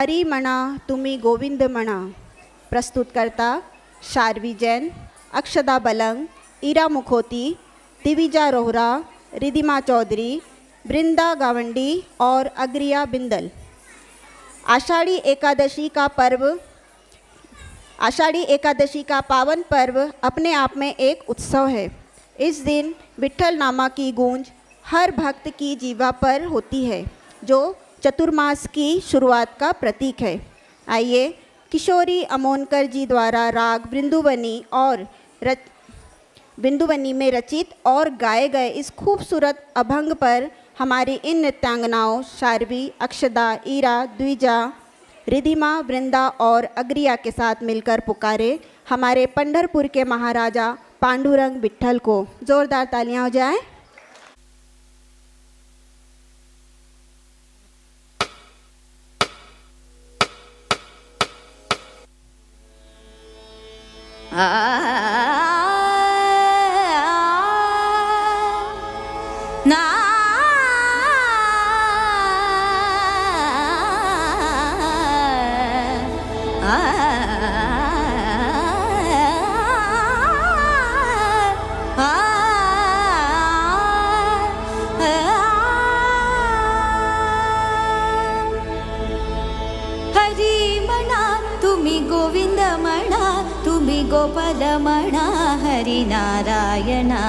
हरी म्हणा तुम्ही गोविंद म्हणा. प्रस्तुतकर्ता शार्वी जैन, अक्षदा बलंग, ईरा मुखोती, दिविजा रोहरा, रिधिमा चौधरी, बृंदा गावंडी और अग्रिया बिंदल। आषाढ़ी एकादशी का पावन पर्व अपने आप में एक उत्सव है। इस दिन विट्ठल नामा की गूंज हर भक्त की जीवा पर होती है, जो चतुर्मास की शुरुआत का प्रतीक है। आइए किशोरी अमोनकर जी द्वारा राग बिंदुवनी में रचित और गाए गए इस खूबसूरत अभंग पर हमारी इन नृत्यांगनाओं शार्वी, अक्षदा, ईरा, द्विजा, रिधिमा, वृंदा और अग्रिया के साथ मिलकर पुकारे हमारे पंढरपुर के महाराजा पांडुरंग विट्ठल को। जोरदार तालियां हो जाए। हरी म्हणा तुम्ही गोविंद म्हणा, तुम्ही गोपाल म्हणा, हरी नारायणा।